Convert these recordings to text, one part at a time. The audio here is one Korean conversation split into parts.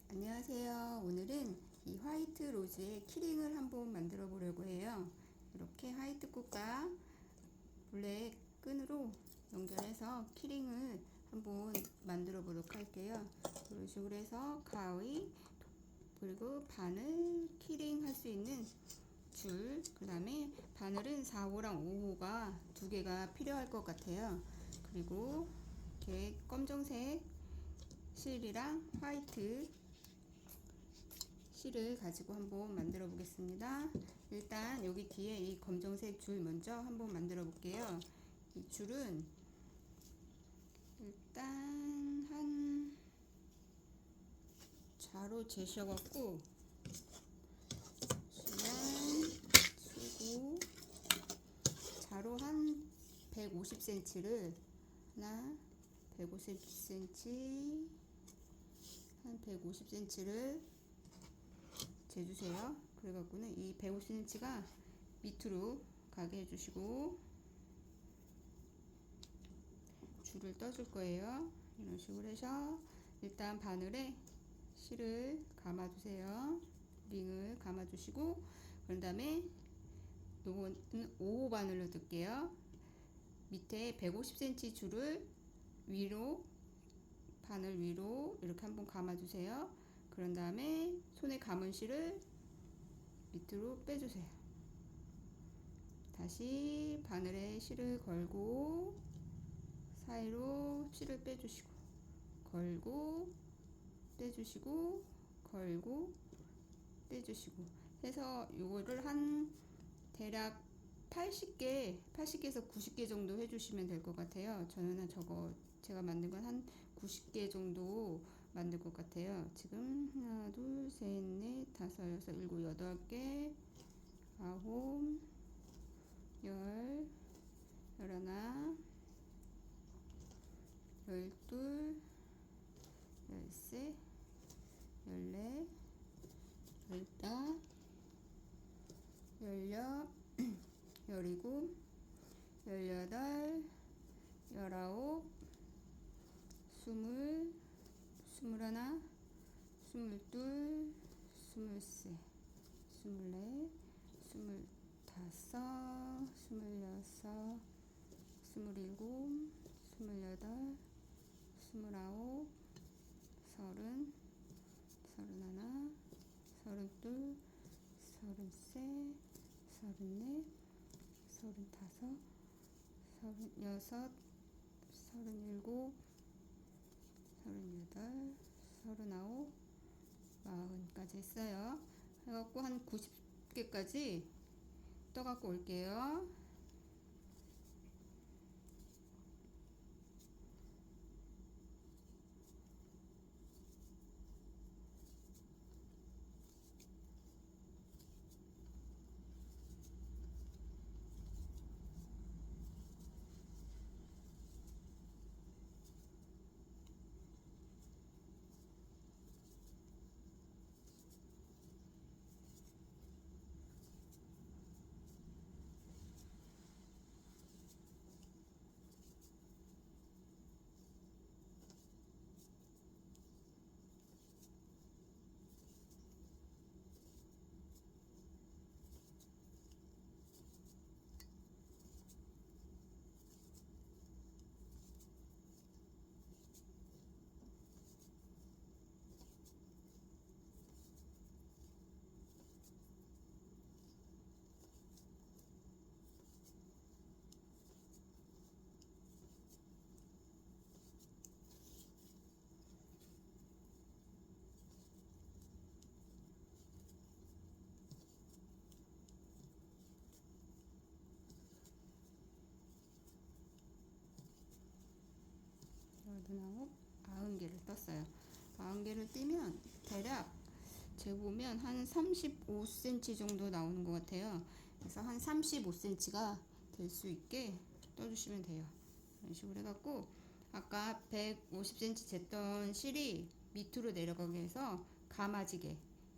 안녕하세요. 오늘은 이 화이트 로즈의 키링을 한번 만들어 보려고 해요. 이렇게 화이트 꽃과 블랙 끈으로 연결해서 키링을 한번 만들어 보도록 할게요. 이런 식으로 해서 가위 그리고 바늘 키링 할 수 있는 줄, 그 다음에 바늘은 4호랑 5호가 두 개가 필요할 것 같아요. 그리고 이렇게 검정색 실이랑 화이트 실을 가지고 한번 만들어 보겠습니다. 일단 여기 뒤에 이 검정색 줄 먼저 한번 만들어 볼게요. 이 줄은 일단 한 좌로 재셔갖고 쓰고 좌로 한 150cm를 하나 150cm 한 150cm를 재주세요. 그래갖고는 이 150cm가 밑으로 가게 해주시고 줄을 떠줄 거예요. 이런 식으로 해서 일단 바늘에 실을 감아주세요. 링을 감아주시고 그런 다음에 요거는 5호 바늘로 뜰게요. 밑에 150cm 줄을 위로 바늘 위로 이렇게 한번 감아주세요. 그런 다음에 손에 감은 실을 밑으로 빼주세요. 다시 바늘에 실을 걸고 사이로 실을 빼주시고 걸고 빼주시고 걸고 빼주시고 해서 요거를 한 대략 80개에서 90개 정도 해주시면 될 것 같아요. 저는 저거 제가 만든 건 한 90개 정도 만들 것 같아요. 지금 하나, 둘, 셋, 넷, 다섯, 여섯, 일곱, 여덟 개, 아홉, 열, 열하나, 열둘, 열셋, 열넷, 열다, 열여, 열일곱, 열여덟, 열아홉, 스물, 스물하나, 스물둘, 스물셋, 스물넷, 스물다섯, 스물여섯, 스물일곱, 스물여덟, 스물아홉, 서른, 서른하나, 서른둘, 서른셋, 서른넷, 서른다섯, 서른여섯, 서른일곱, 서른여덟, 서른아홉, 마흔까지 했어요. 해갖고 한 90개까지 떠갖고 올게요. 열아홉, 90개를 떴어요. 90개를 띄면 대략 재보면 한 35cm 정도 나오는 것 같아요. 그래서 한 35cm가 될 수 있게 떠주시면 돼요. 이런 식으로 해갖고 아까 150cm 쟀던 실이 밑으로 내려가게 해서 감아지게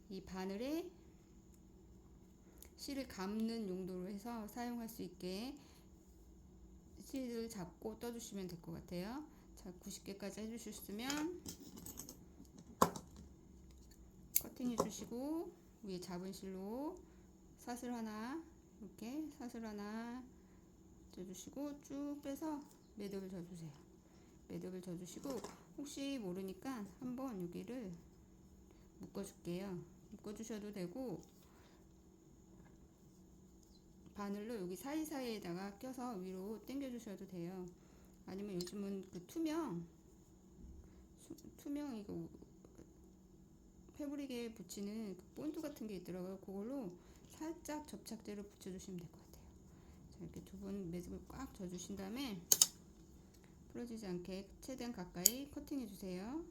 이 바늘에 실을 감는 용도로 해서 사용할 수 있게 실을 잡고 떠주시면 될 것 같아요. 자, 90개까지 해주셨으면 커팅해 주시고 위에 잡은 실로 사슬 하나, 이렇게 사슬 하나 쪄주시고 쭉 빼서 매듭을 져주세요. 매듭을 져주시고 혹시 모르니까 한번 여기를 묶어줄게요. 묶어주셔도 되고 바늘로 여기 사이사이에다가 껴서 위로 당겨주셔도 돼요. 아니면 요즘은 그 투명 이거 패브릭에 붙이는 그 본드 같은 게 있더라고요. 그걸로 살짝 접착제로 붙여주시면 될 것 같아요. 자, 이렇게 두 번 매듭을 꽉 져주신 다음에 부러지지 않게 최대한 가까이 커팅해 주세요.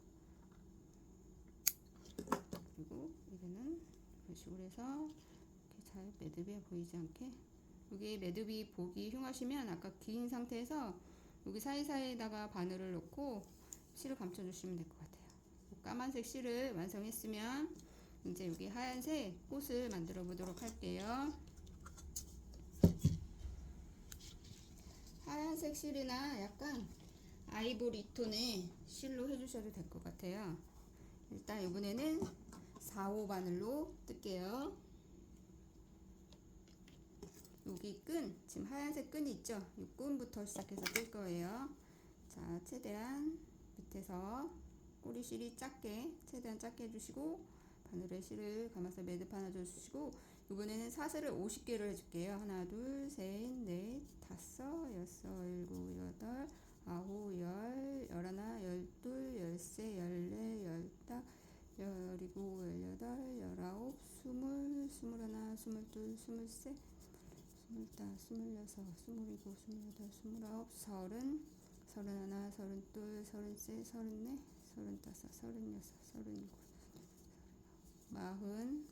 그리고 이거는 이런 식으로 해서 이렇게 잘 매듭이 보이지 않게, 여기 매듭이 보기 흉하시면 아까 긴 상태에서 여기 사이사이에다가 바늘을 넣고 실을 감춰주시면 될 것 같아요. 까만색 실을 완성했으면 이제 여기 하얀색 꽃을 만들어 보도록 할게요. 하얀색 실이나 약간 아이보리 톤의 실로 해주셔도 될 것 같아요. 일단 이번에는 4호 바늘로 뜰게요. 여기 끈, 지금 하얀색 끈이 있죠? 이 끈부터 시작해서 뜰 거예요. 자, 최대한 밑에서 꼬리실이 작게, 최대한 작게 해주시고 바늘에 실을 감아서 매듭 하나 줘주시고 이번에는 사슬을 50개를 해줄게요. 하나, 둘, 셋, 넷, 다섯, 여섯, 일곱, 여덟, 아홉, 열, 열하나, 열둘, 열세, 열네, 열다, 열일곱, 열여덟, 열아홉, 스물, 스물하나, 스물둘, 스물셋, 스물다, 스물여섯, 스물일곱, 스물여덟, 스물아홉, 서른, 서른하나, 서른둘, 서른셋, 서른넷, 서른다섯, 서른여섯, 서른일곱, 마흔,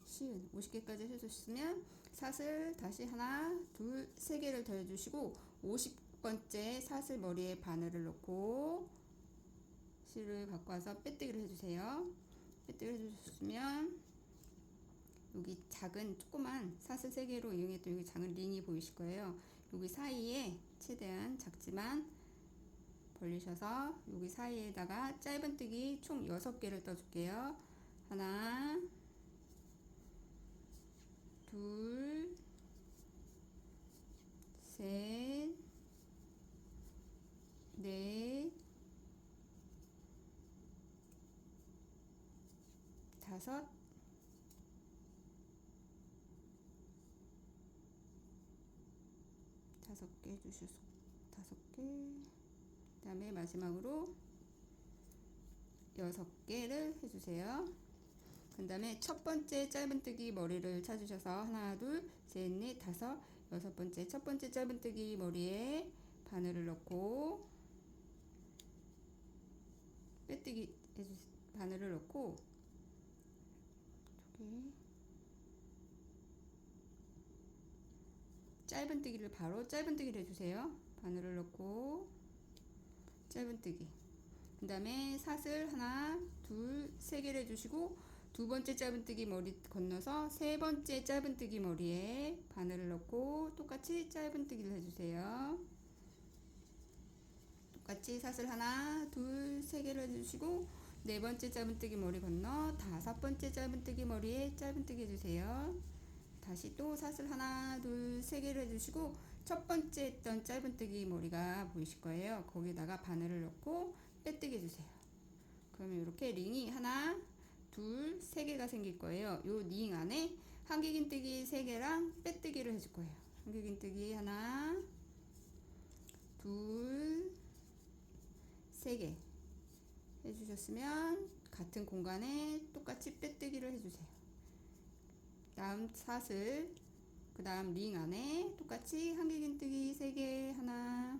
시은 50개까지 해주시면 사슬 다시 하나, 둘, 세 개를 더 해주시고 50번째 사슬 머리에 바늘을 넣고 실을 갖고 와서 빼뜨기를 해주세요. 빼뜨기를 해주시면 여기 작은 조그만 사슬 3개로 이용했던 여기 작은 링이 보이실 거예요. 여기 사이에 최대한 작지만 벌리셔서 여기 사이에다가 짧은뜨기 총 6개를 떠줄게요. 하나, 둘, 셋, 넷, 다섯, 다섯 개 해주셔서 5개, 그 다음에 마지막으로 6개를 해주세요. 그 다음에 첫 번째 짧은뜨기 머리를 찾으셔서 하나, 둘, 셋, 넷, 다섯, 6번째 첫 번째 짧은뜨기 머리에 바늘을 넣고 빼뜨기 바늘을 넣고 짧은뜨기를 바로 짧은뜨기를 해주세요. 바늘을 넣고 짧은뜨기, 그 다음에 사슬 하나, 둘, 세 개를 해주시고 두 번째 짧은뜨기 머리 건너서 세 번째 짧은뜨기 머리에 바늘을 넣고 똑같이 짧은뜨기를 해주세요. 똑같이 사슬 하나, 둘, 세 개를 해주시고 네 번째 짧은뜨기 머리 건너 다섯 번째 짧은뜨기 머리에 짧은뜨기 해주세요. 다시 또 사슬 하나, 둘, 세 개를 해주시고 첫 번째 했던 짧은뜨기 머리가 보이실 거예요. 거기다가 바늘을 넣고 빼뜨기 해주세요. 그러면 이렇게 링이 하나, 둘, 세 개가 생길 거예요. 요 링 안에 한길긴뜨기 3개랑 빼뜨기를 해줄 거예요. 한길긴뜨기 하나, 둘, 3개 해주셨으면 같은 공간에 똑같이 빼뜨기를 해주세요. 다음 사슬, 그 다음 링 안에 똑같이 한길긴뜨기 3개 하나,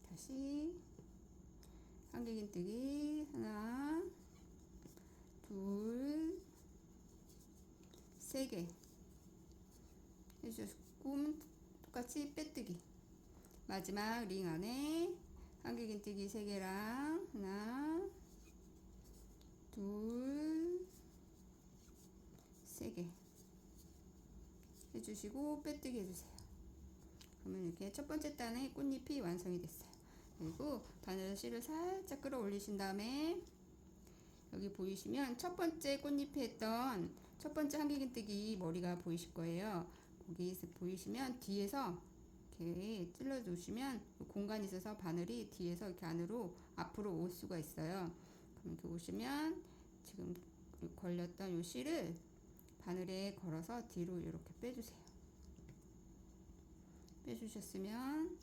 다시 한길긴뜨기 하나, 둘, 3개 해주셨고 똑같이 빼뜨기, 마지막 링 안에 한길긴뜨기 3개랑 하나, 둘, 3개 해주시고 빼뜨기 해주세요. 그러면 이렇게 첫 번째 단의 꽃잎이 완성이 됐어요. 그리고 바늘 실을 살짝 끌어올리신 다음에 여기 보이시면 첫 번째 꽃잎에 했던 첫 번째 한길긴뜨기 머리가 보이실 거예요. 거기 보이시면 뒤에서 이렇게 찔러 주시면 공간이 있어서 바늘이 뒤에서 이렇게 안으로 앞으로 올 수가 있어요. 그럼 이렇게 오시면 지금 걸렸던 요 실을 바늘에 걸어서 뒤로 이렇게 빼주세요. 빼주셨으면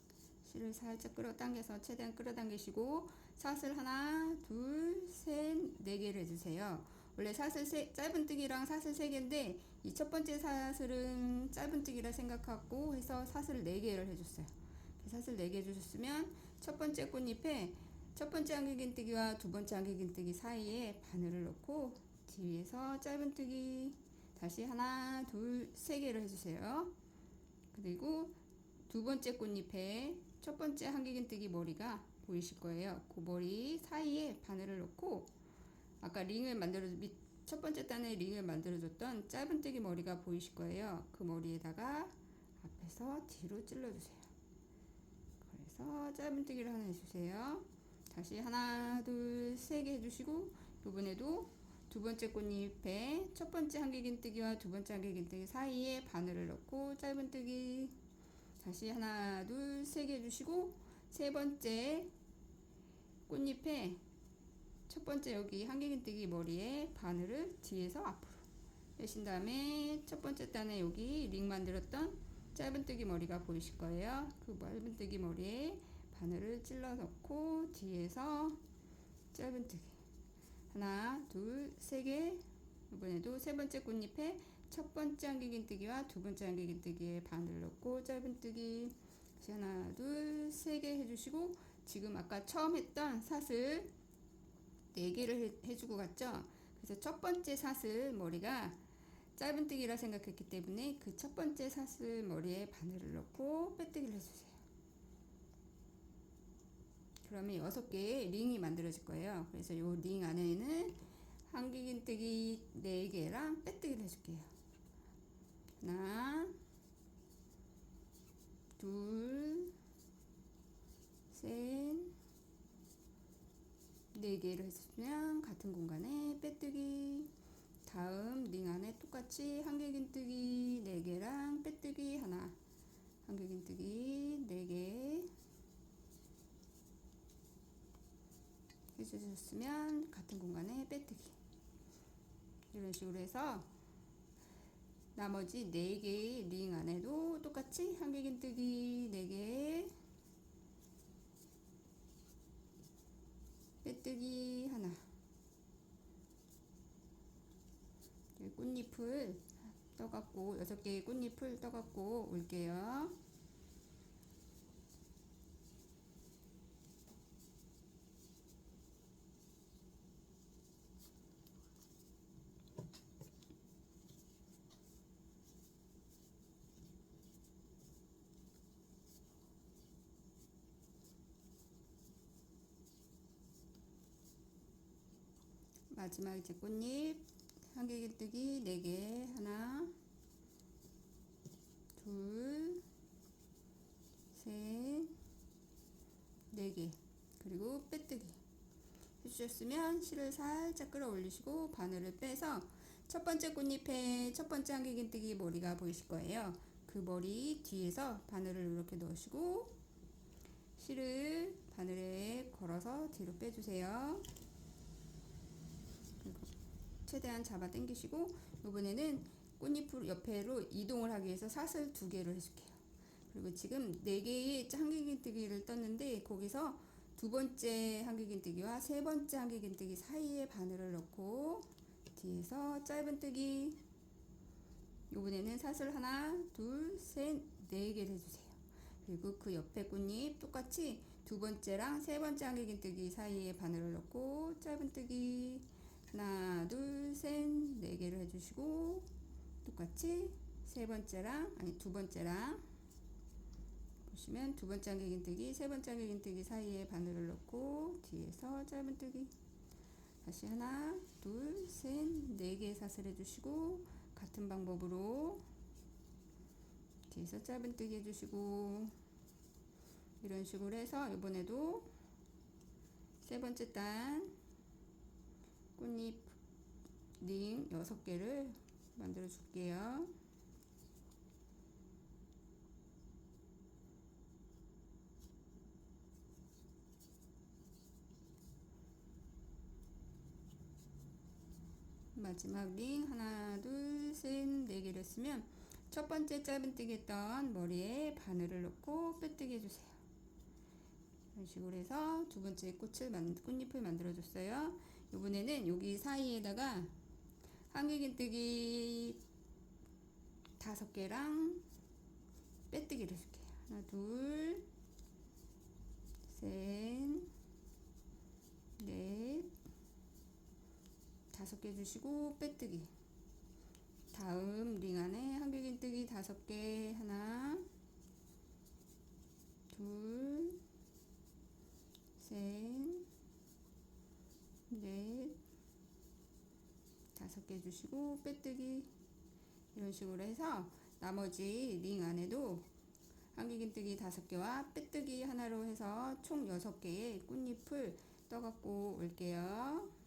실을 살짝 끌어당겨서 최대한 끌어당기시고 사슬 하나, 둘, 셋, 네 개를 해주세요. 원래 사슬 짧은뜨기랑 사슬 3개인데 이 첫 번째 사슬은 짧은뜨기라 생각하고 해서 사슬 4개를 해줬어요. 사슬 4개 해주셨으면 첫 번째 꽃잎에 첫 번째 한길긴뜨기와 두 번째 한길긴뜨기 사이에 바늘을 넣고 뒤에서 짧은뜨기 다시 하나, 둘, 3개를 해주세요. 그리고 두 번째 꽃잎에 첫 번째 한길긴뜨기 머리가 보이실 거예요. 그 머리 사이에 바늘을 넣고 아까 링을 첫 번째 단에 링을 만들어줬던 짧은뜨기 머리가 보이실 거예요. 그 머리에다가 앞에서 뒤로 찔러주세요. 그래서 짧은뜨기를 하나 해주세요. 다시 하나, 둘, 3개 해주시고 이번에도 두 번째 꽃잎에 첫 번째 한길긴뜨기와 두 번째 한길긴뜨기 사이에 바늘을 넣고 짧은뜨기 다시 하나, 둘, 3개 해주시고 세 번째 꽃잎에 첫 번째 여기 한길긴뜨기 머리에 바늘을 뒤에서 앞으로 빼신 다음에 첫 번째 단에 여기 링 만들었던 짧은뜨기 머리가 보이실 거예요. 그 짧은뜨기 머리에 바늘을 찔러 넣고 뒤에서 짧은뜨기 하나, 둘, 3개 이번에도 세 번째 꽃잎에 첫 번째 한길긴뜨기와 두 번째 한길긴뜨기에 바늘 넣고 짧은뜨기 다시 하나, 둘, 3개 해주시고 지금 아까 처음 했던 사슬 4개를 해주고 갔죠. 그래서 첫 번째 사슬 머리가 짧은뜨기라 생각했기 때문에 그 첫 번째 사슬 머리에 바늘을 넣고 빼뜨기를 해주세요. 그러면 6개의 링이 만들어질 거예요. 그래서 이 링 안에는 한길긴뜨기 4개랑 빼뜨기를 해줄게요. 하나, 둘, 셋, 4개를 해주면 같은 공간에 빼뜨기 다음 링 안에 똑같이 한길긴뜨기 4개랑 빼뜨기 하나 한길긴뜨기 4개 해주셨으면 같은 공간에 빼뜨기 이런 식으로 해서 나머지 4개의 링 안에도 똑같이 한길긴뜨기 4개 빼뜨기 하나 꽃잎을 떠갖고 6개의 꽃잎을 떠갖고 올게요. 마지막 이제 꽃잎 한길긴뜨기 4개 하나 둘 셋 4개 그리고 빼뜨기 해주셨으면 실을 살짝 끌어올리시고 바늘을 빼서 첫 번째 꽃잎에 첫 번째 한길긴뜨기 머리가 보이실 거예요. 그 머리 뒤에서 바늘을 이렇게 넣으시고 실을 바늘에 걸어서 뒤로 빼주세요. 최대한 잡아 당기시고 이번에는 꽃잎 옆에로 이동을 하기 위해서 사슬 2개를 해줄게요. 그리고 지금 4개의 한길긴뜨기를 떴는데 거기서 두 번째 한길긴뜨기와 세 번째 한길긴뜨기 사이에 바늘을 넣고 뒤에서 짧은뜨기 이번에는 사슬 하나, 둘, 셋, 4개를 해주세요. 그리고 그 옆에 꽃잎 똑같이 두 번째랑 세 번째 한길긴뜨기 사이에 바늘을 넣고 짧은뜨기 하나, 둘, 셋, 4개를 해주시고 똑같이 세 번째랑 두 번째랑 보시면 두 번째 한길긴뜨기 세 번째 한길긴뜨기 사이에 바늘을 넣고 뒤에서 짧은뜨기 다시 하나, 둘, 셋, 4개 사슬 해주시고 같은 방법으로 뒤에서 짧은뜨기 해주시고 이런 식으로 해서 이번에도 세 번째 단 꽃잎 링 6개를 만들어 줄게요. 마지막 링 하나 둘 셋 네 개를 쓰면 첫 번째 짧은뜨기 했던 머리에 바늘을 넣고 빼뜨기 해주세요. 이런 식으로 해서 두 번째 꽃잎을 만들어 줬어요. 이번에는 여기 사이에다가 한길긴뜨기 5개랑 빼뜨기를 해줄게요. 하나 둘 셋 넷 5개 주시고 빼뜨기. 다음 링 안에 한길긴뜨기 5개 하나 둘 셋 넷 5개 주시고 빼뜨기. 이런 식으로 해서 나머지 링 안에도 한길긴뜨기 5개와 빼뜨기 하나로 해서 총 6개의 꽃잎을 떠갖고 올게요.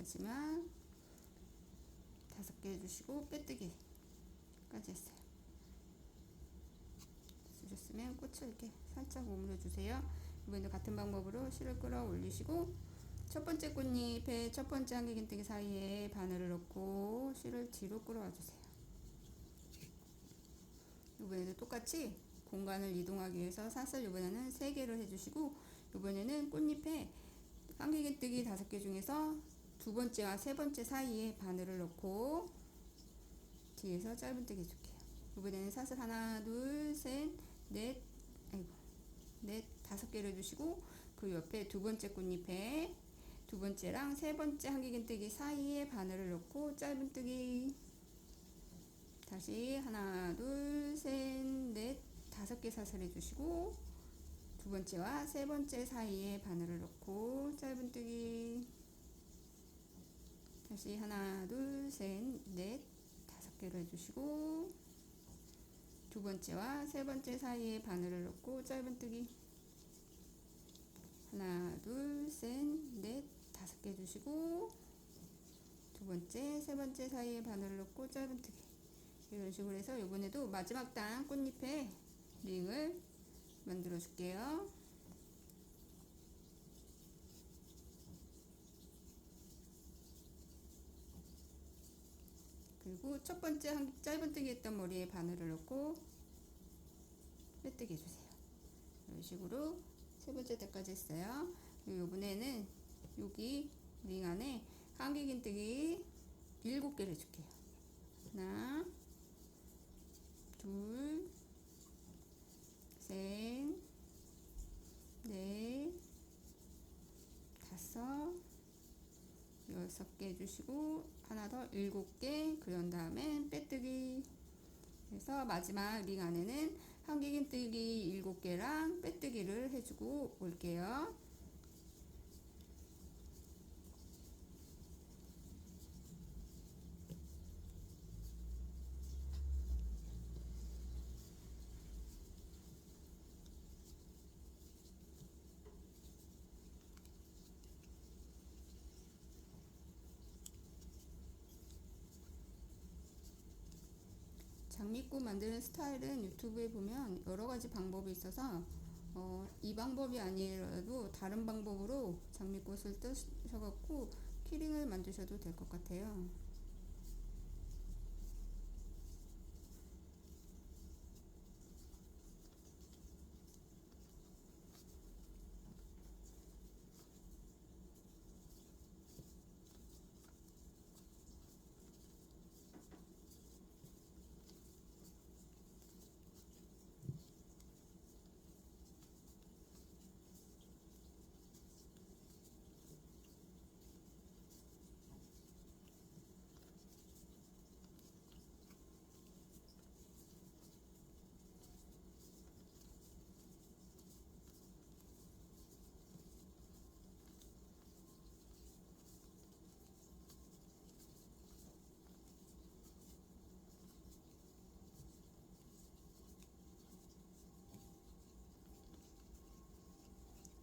마지막 5개 해주시고 빼뜨기까지 했어요. 쓰셨으면 꽃을 이렇게 살짝 오므려 주세요. 이번에도 같은 방법으로 실을 끌어 올리시고 첫 번째 꽃잎에 첫 번째 한길긴뜨기 사이에 바늘을 넣고 실을 뒤로 끌어와 주세요. 이번에도 똑같이 공간을 이동하기 위해서 사슬 이번에는 3개를 해주시고 이번에는 꽃잎에 한길긴뜨기 5개 중에서 두 번째와 세 번째 사이에 바늘을 넣고 뒤에서 짧은뜨기 해줄게요. 이번에는 사슬 하나 둘 셋 넷 넷 5개를 해주시고 그 옆에 두 번째 꽃잎에 두 번째랑 세 번째 한길긴뜨기 사이에 바늘을 넣고 짧은뜨기. 다시 하나 둘 셋 넷 5개 사슬 해주시고 두 번째와 세 번째 사이에 바늘을 넣고 짧은뜨기. 다시 하나 둘 셋 넷 5개를 해주시고 두 번째와 세 번째 사이에 바늘을 넣고 짧은뜨기. 하나 둘 셋 넷 5개 해주시고 두 번째 세 번째 사이에 바늘을 넣고 짧은뜨기. 이런 식으로 해서 이번에도 마지막 단 꽃잎에 링을 만들어 줄게요. 그리고 첫 번째 짧은뜨기 했던 머리에 바늘을 넣고 빼뜨기 해주세요. 이런 식으로 세 번째 때까지 했어요. 그리고 이번에는 여기 링 안에 한길긴뜨기 7개를 해줄게요. 하나 둘 셋 넷 5 6개 해주시고 하나 더 7개 그런 다음에 빼뜨기 해서 마지막 링 안에는 한길긴뜨기 7개랑 빼뜨기를 해주고 올게요. 장미꽃 만드는 스타일은 유튜브에 보면 여러가지 방법이 있어서 이 방법이 아니라도 다른 방법으로 장미꽃을 뜨셔갖고 키링을 만드셔도 될 것 같아요.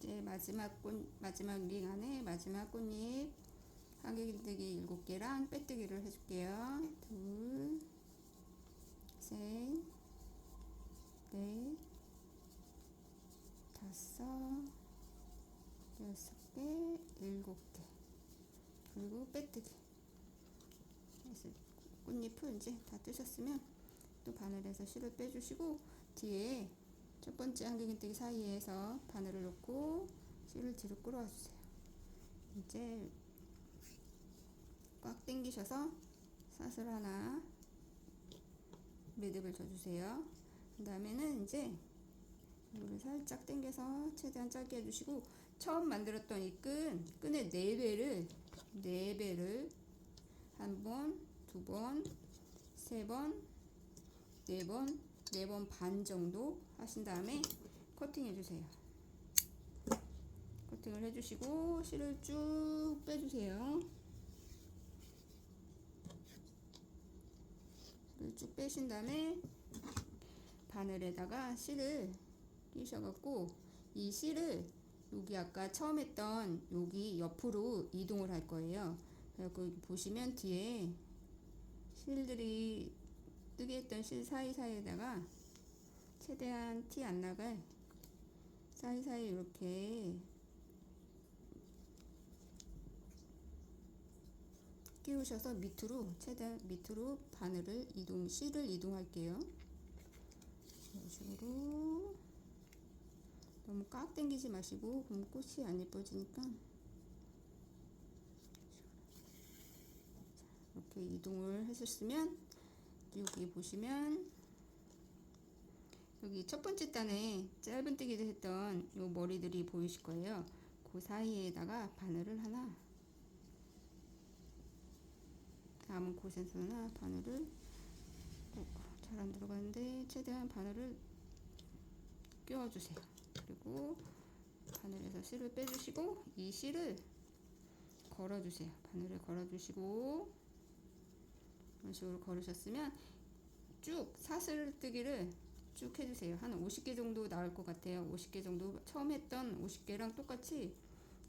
이제 마지막 링 안에 마지막 꽃잎 한길뜨기 7개랑 빼뜨기를 해줄게요. 둘, 셋, 넷, 다섯, 6개, 7개. 그리고 빼뜨기. 꽃잎을 이제 다 뜨셨으면 또 바늘에서 실을 빼주시고, 뒤에 첫 번째 한길뜨기 사이에서 바늘을 놓고 실을 뒤로 끌어와 주세요. 이제 꽉 당기셔서 사슬 하나 매듭을 줘주세요. 그 다음에는 이제 이거를 살짝 당겨서 최대한 짧게 해주시고, 처음 만들었던 이 끈의 4배를 한 번, 두 번, 세 번, 네 번 반 정도 하신 다음에 커팅 해주세요. 커팅을 해주시고 실을 쭉 빼주세요. 실을 쭉 빼신 다음에 바늘에다가 실을 끼셔갖고 이 실을 여기 아까 처음 했던 여기 옆으로 이동을 할 거예요. 그리고 보시면 뒤에 실들이 뜨게 했던 실 사이사이에다가 최대한 티 안 나갈 사이사이 이렇게 끼우셔서 최대한 밑으로 바늘을 실을 이동할게요. 이런 식으로 너무 꽉 당기지 마시고, 그럼 꽃이 안 예뻐지니까 이렇게 이동을 해주시면, 여기 보시면 여기 첫 번째 단에 짧은뜨기를 했던 요 머리들이 보이실 거예요. 그 사이에다가 바늘을 하나, 남은 곳에서나 바늘을 잘 안 들어가는데 최대한 바늘을 끼워주세요. 그리고 바늘에서 실을 빼주시고 이 실을 걸어주세요. 바늘을 걸어주시고 이런 식으로 걸으셨으면 쭉 사슬뜨기를 쭉 해주세요. 한 50개 정도 나올 것 같아요. 50개 정도 처음 했던 50개랑 똑같이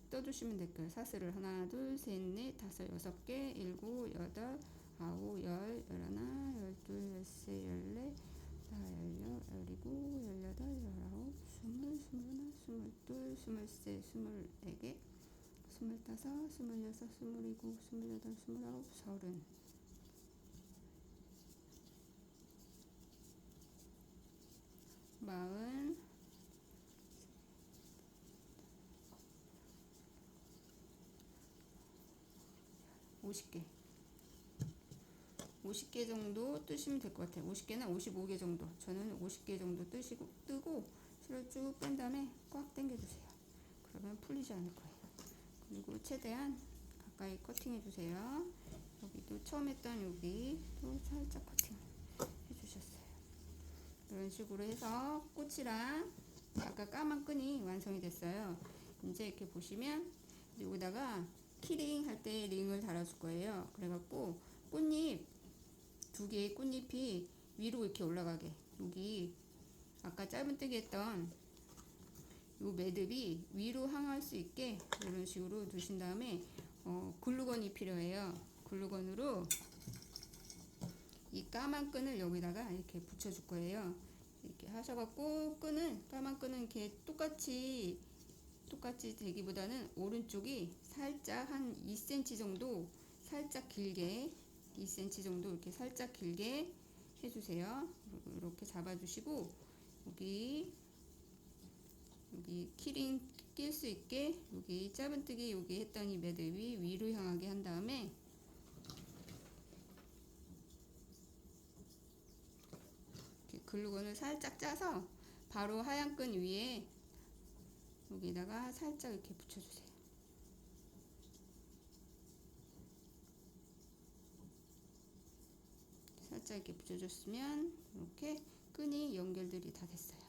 떠주시면 될 거예요. 사슬을 하나, 둘, 셋, 넷, 다섯, 6개, 7, 8, 9, 10, 11, 12, 13, 14, 16, 17, 18, 19, 20, 21, 22, 23, 24개, 25, 26, 27, 28, 29, 30, 40, 50개 50개 정도 뜨시면 될 것 같아요. 50개나 55개 정도. 저는 50개 정도 뜨고 실을 쭉 뺀 다음에 꽉 당겨주세요. 그러면 풀리지 않을 거예요. 그리고 최대한 가까이 커팅 해주세요. 여기도 처음 했던 여기도 살짝 커팅 해주셨어요. 이런 식으로 해서 꽃이랑 아까 까만 끈이 완성이 됐어요. 이제 이렇게 보시면 여기다가 키링 할 때 링을 달아줄 거예요. 그래갖고 꽃잎 2개의 꽃잎이 위로 이렇게 올라가게, 여기 아까 짧은뜨기 했던 요 매듭이 위로 향할 수 있게 이런 식으로 두신 다음에 글루건이 필요해요. 글루건으로 이 까만 끈을 여기다가 이렇게 붙여줄 거예요. 이렇게 하셔갖고 까만 끈은 이렇게 똑같이 똑같이 되기보다는 오른쪽이 살짝 한 2cm 정도 살짝 길게 2cm 정도 이렇게 살짝 길게 해주세요. 이렇게 잡아주시고 여기 키링 낄 수 있게 여기 짧은뜨기 여기 했던 이 매듭이 위로 향하게 한 다음에 이렇게 글루건을 살짝 짜서 바로 하얀 끈 위에 여기다가 살짝 이렇게 붙여주세요. 살짝 이렇게 붙여줬으면 이렇게 끈이 연결들이 다 됐어요.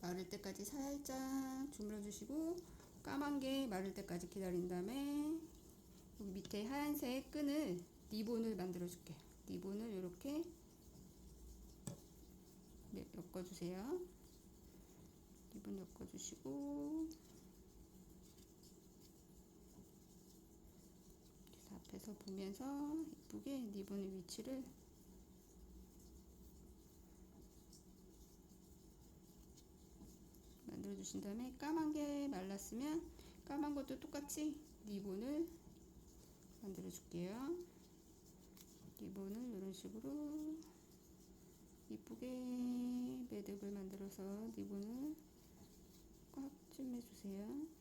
마를 때까지 살짝 주물러 주시고 까만 게 마를 때까지 기다린 다음에 여기 밑에 하얀색 끈을 리본을 만들어 줄게요. 리본을 이렇게 엮어주세요. 리본 엮어주시고 앞에서 보면서 이쁘게 리본의 위치를 만들어 주신 다음에 까만 게 말랐으면 까만 것도 똑같이 리본을 만들어 줄게요. 리본을 이런 식으로 이쁘게 매듭을 만들어서 리본을 꽉 좀 해주세요.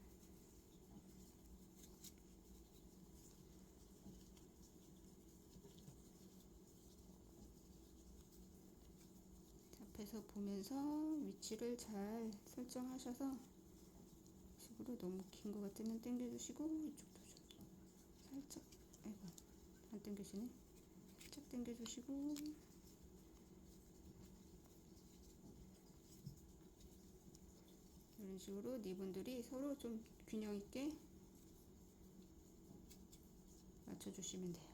앞에서 보면서 위치를 잘 설정하셔서 식으로 너무 긴 것 같으면 당겨주시고 이쪽도 좀 살짝 아이고 안 당겨지네. 살짝 당겨주시고 이런 식으로 리본들이 서로 좀 균형 있게 맞춰주시면 돼요.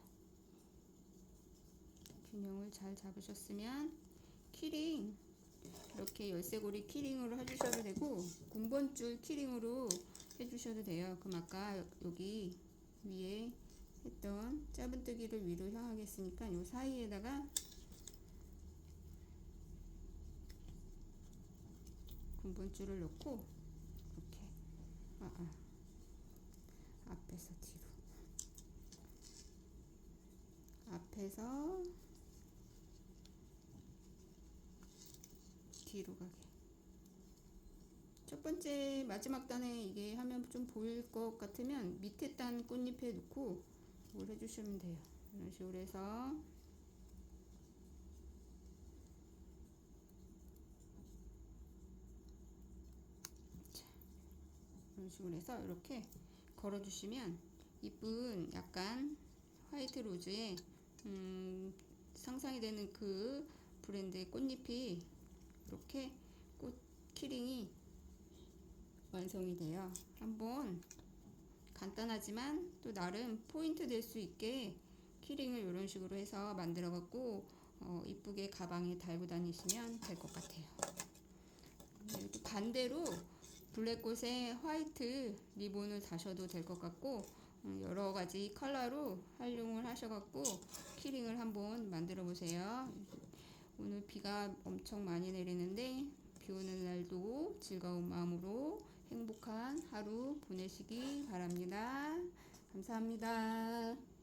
균형을 잘 잡으셨으면 키링 이렇게 열쇠고리 키링으로 해주셔도 되고 군번줄 키링으로 해주셔도 돼요. 그럼 아까 여기 위에 했던 짧은뜨기를 위로 향하게 했으니까 이 사이에다가 군번줄을 넣고 이렇게 앞에서 뒤로 앞에서 뒤로 가게. 첫 번째 마지막 단에 이게 하면 좀 보일 것 같으면 밑에 단 꽃잎에 놓고 이걸 해주시면 돼요. 이런 식으로 해서 이런 식으로 해서 이렇게 걸어주시면 이쁜 약간 화이트 로즈의 상상이 되는 그 브랜드의 꽃잎이 이렇게 꽃 키링이 완성이 돼요. 한번 간단하지만 또 나름 포인트 될 수 있게 키링을 이런 식으로 해서 만들어 갖고 이쁘게 가방에 달고 다니시면 될 것 같아요. 반대로 블랙꽃에 화이트 리본을 다셔도 될 것 같고 여러 가지 컬러로 활용을 하셔갖고 키링을 한번 만들어 보세요. 오늘 비가 엄청 많이 내리는데 비 오는 날도 즐거운 마음으로 행복한 하루 보내시기 바랍니다. 감사합니다.